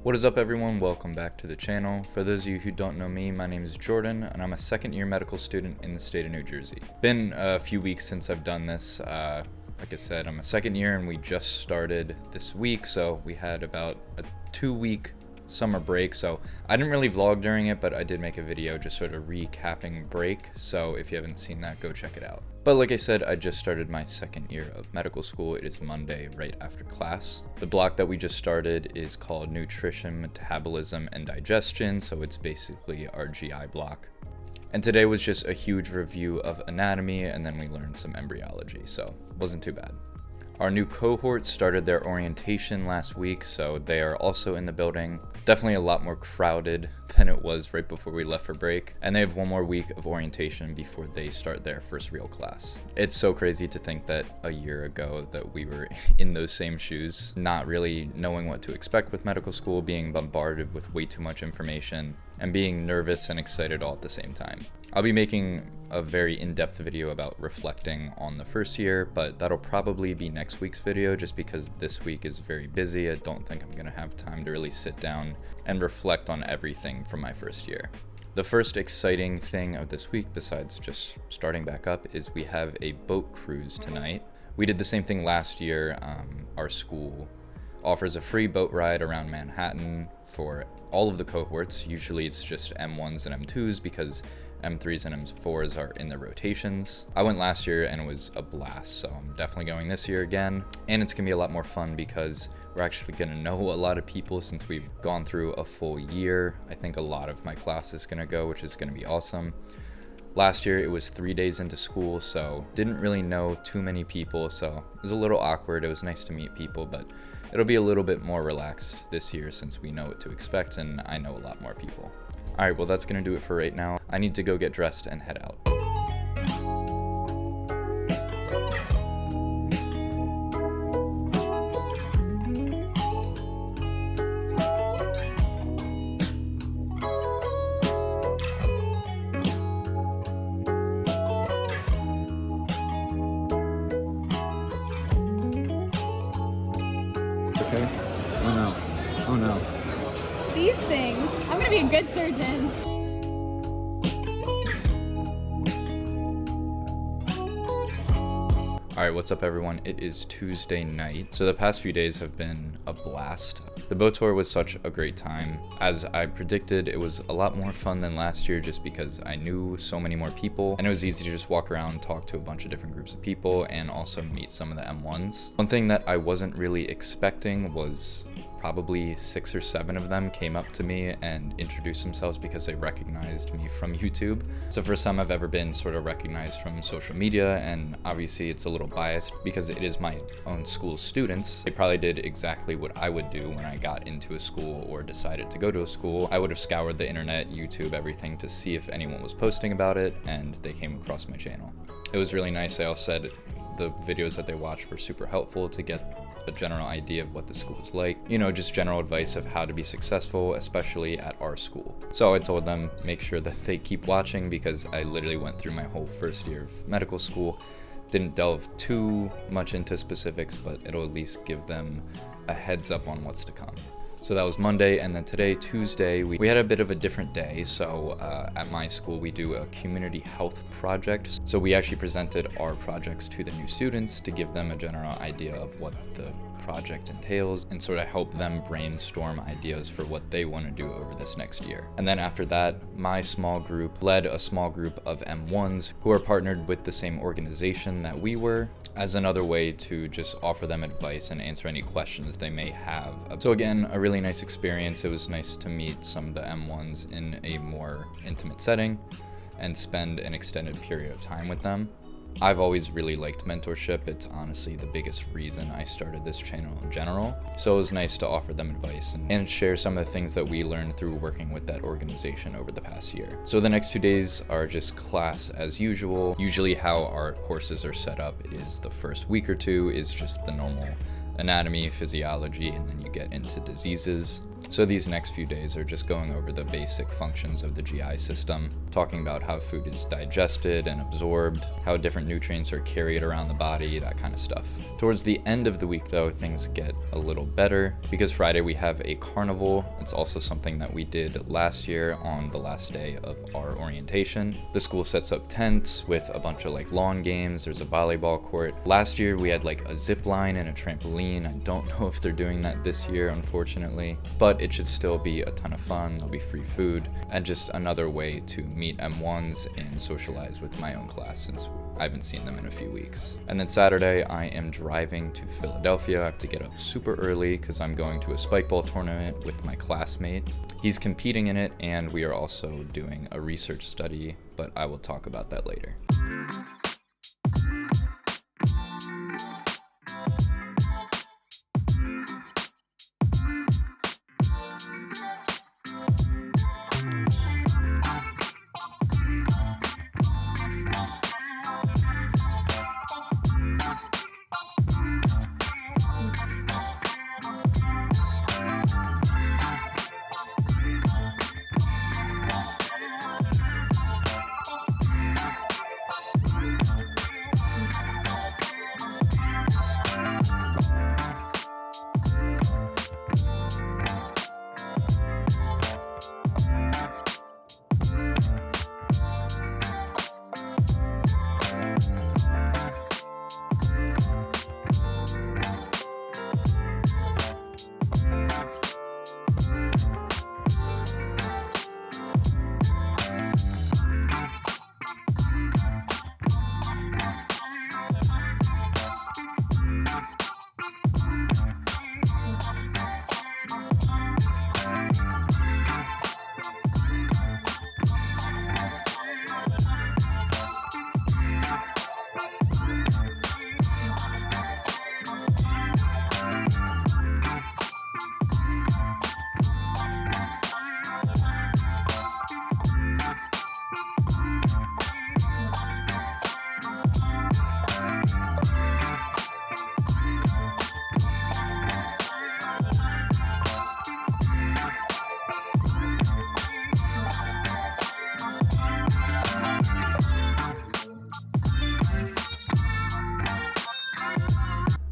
What is up everyone, welcome back to the channel. For those of you who don't know me, my name is Jordan and I'm a second year medical student in the state of New Jersey. Been a few weeks since I've done this. Like I said, I'm a second year and we just started this week, so we had about a 2-week summer break, so I didn't really vlog during it, but I did make a video just sort of recapping break, so if you haven't seen that, go check it out. But like I said, I just started my second year of medical school. It is Monday right after class. The block that we just started is called Nutrition, Metabolism, and Digestion, so it's basically our GI block. And today was just a huge review of anatomy, and then we learned some embryology, so it wasn't too bad. Our new cohort started their orientation last week, so they are also in the building. Definitely a lot more crowded than it was right before we left for break. And they have one more week of orientation before they start their first real class. It's so crazy to think that a year ago that we were in those same shoes, not really knowing what to expect with medical school, being bombarded with way too much information, and being nervous and excited all at the same time. I'll be making a very in-depth video about reflecting on the first year, but that'll probably be next week's video just because this week is very busy. I don't think I'm gonna have time to really sit down and reflect on everything from my first year. The first exciting thing of this week, besides just starting back up, is we have a boat cruise tonight. We did the same thing last year. Our school offers a free boat ride around Manhattan for all of the cohorts. Usually it's just M1s and M2s because M3s and M4s are in the rotations. I went last year and it was a blast, so I'm definitely going this year again. And it's gonna be a lot more fun because we're actually gonna know a lot of people since we've gone through a full year. I think a lot of my class is gonna go, which is gonna be awesome. Last year it was 3 days into school, so didn't really know too many people, so it was a little awkward. It was nice to meet people, but it'll be a little bit more relaxed this year since we know what to expect and I know a lot more people. All right, well, that's gonna do it for right now. I need to go get dressed and head out. Okay. Oh no. Oh no. These things. I'm gonna be a good surgeon. All right, what's up everyone? It is Tuesday night. So the past few days have been a blast. The boat tour was such a great time. As I predicted, it was a lot more fun than last year just because I knew so many more people and it was easy to just walk around, talk to a bunch of different groups of people and also meet some of the M1s. One thing that I wasn't really expecting was probably 6 or 7 of them came up to me and introduced themselves because they recognized me from YouTube. It's the first time I've ever been sort of recognized from social media, and obviously it's a little biased because it is my own school's students. They probably did exactly what I would do when I got into a school or decided to go to a school. I would have scoured the internet, YouTube, everything to see if anyone was posting about it, and they came across my channel. It was really nice. They all said the videos that they watched were super helpful to get a general idea of what the school is like, you know, just general advice of how to be successful, especially at our school. So I told them make sure that they keep watching because I literally went through my whole first year of medical school. Didn't delve too much into specifics, but it'll at least give them a heads up on what's to come. So that was Monday, and then today, Tuesday, we had a bit of a different day. So at my school, we do a community health project. So we actually presented our projects to the new students to give them a general idea of what the project entails and sort of help them brainstorm ideas for what they want to do over this next year. And then after that, my small group led a small group of M1s who are partnered with the same organization that we were as another way to just offer them advice and answer any questions they may have. So again, a really nice experience. It was nice to meet some of the M1s in a more intimate setting and spend an extended period of time with them. I've always really liked mentorship. It's honestly the biggest reason I started this channel in general. So it was nice to offer them advice and share some of the things that we learned through working with that organization over the past year. So the next 2 days are just class as usual. Usually how our courses are set up is the first week or two is just the normal anatomy, physiology, and then you get into diseases. So these next few days are just going over the basic functions of the GI system, talking about how food is digested and absorbed, how different nutrients are carried around the body, that kind of stuff. Towards the end of the week though, things get a little better because Friday we have a carnival. It's also something that we did last year on the last day of our orientation. The school sets up tents with a bunch of like lawn games. There's a volleyball court. Last year we had like a zip line and a trampoline. I don't know if they're doing that this year, unfortunately, but it should still be a ton of fun. There'll be free food and just another way to meet M1s and socialize with my own class since I haven't seen them in a few weeks. And then Saturday, I am driving to Philadelphia. I have to get up super early because I'm going to a spikeball tournament with my classmate. He's competing in it, and we are also doing a research study, but I will talk about that later.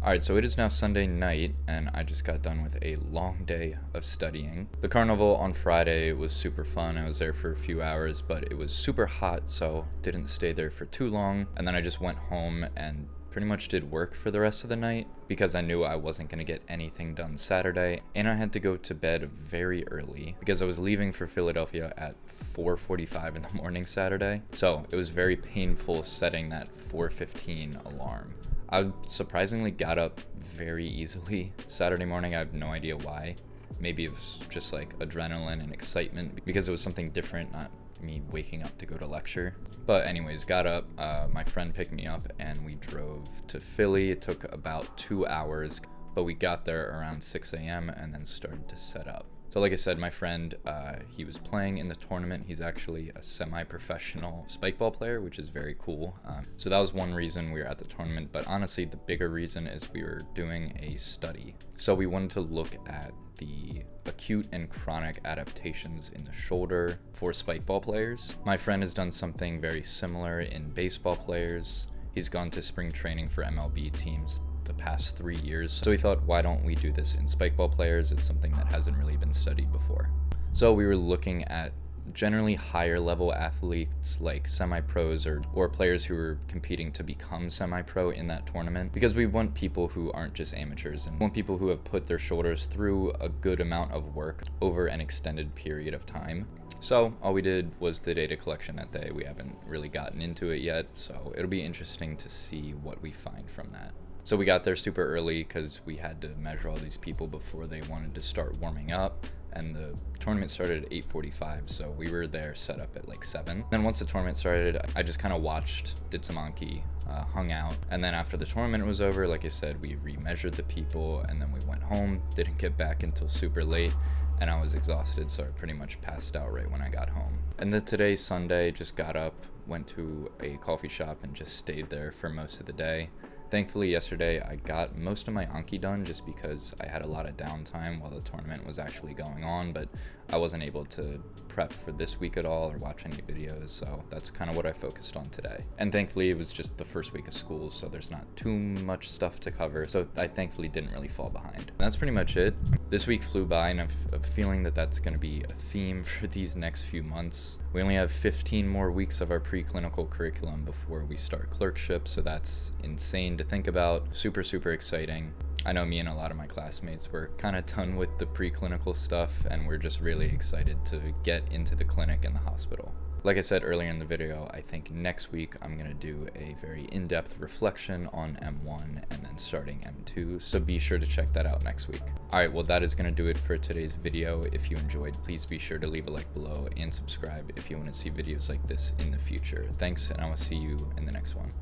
Alright, so it is now Sunday night, and I just got done with a long day of studying. The carnival on Friday was super fun. I was there for a few hours, but it was super hot, so didn't stay there for too long. And then I just went home and pretty much did work for the rest of the night because I knew I wasn't going to get anything done Saturday, and I had to go to bed very early because I was leaving for Philadelphia at 4:45 in the morning Saturday. So it was very painful setting that 4:15 alarm. I surprisingly got up very easily Saturday morning. I have no idea why. Maybe it was just like adrenaline and excitement because it was something different, not me waking up to go to lecture. But anyways, got up, my friend picked me up and we drove to Philly. It took about 2 hours, but we got there around 6 a.m. and then started to set up. So like I said, my friend, he was playing in the tournament. He's actually a semi-professional spikeball player, which is very cool. So that was one reason we were at the tournament, but honestly, the bigger reason is we were doing a study. So we wanted to look at the acute and chronic adaptations in the shoulder for spikeball players. My friend has done something very similar in baseball players. He's gone to spring training for MLB teams the past 3 years. So we thought, why don't we do this in spikeball players? It's something that hasn't really been studied before. So we were looking at generally higher level athletes like semi-pros or players who are competing to become semi-pro in that tournament, because we want people who aren't just amateurs and want people who have put their shoulders through a good amount of work over an extended period of time. So all we did was the data collection that day. We haven't really gotten into it yet, so it'll be interesting to see what we find from that. So we got there super early because we had to measure all these people before they wanted to start warming up, and the tournament started at 8:45, so we were there set up at like 7. Then once the tournament started, I just kind of watched, did some Anki, hung out, and then after the tournament was over, like I said, we remeasured the people, and then we went home, didn't get back until super late, and I was exhausted, so I pretty much passed out right when I got home. And then today, Sunday, just got up, went to a coffee shop and just stayed there for most of the day. Thankfully, yesterday I got most of my Anki done just because I had a lot of downtime while the tournament was actually going on, but I wasn't able to prep for this week at all or watch any videos, so that's kind of what I focused on today. And thankfully, it was just the first week of school, so there's not too much stuff to cover, so I thankfully didn't really fall behind. And that's pretty much it. This week flew by, and I've a feeling that that's going to be a theme for these next few months. We only have 15 more weeks of our preclinical curriculum before we start clerkships, so that's insane to think about. Super, super exciting. I know me and a lot of my classmates were kind of done with the preclinical stuff, and we're just really excited to get into the clinic and the hospital. Like I said earlier in the video, I think next week I'm going to do a very in-depth reflection on M1 and then starting M2, so be sure to check that out next week. Alright, well that is going to do it for today's video. If you enjoyed, please be sure to leave a like below and subscribe if you want to see videos like this in the future. Thanks, and I will see you in the next one.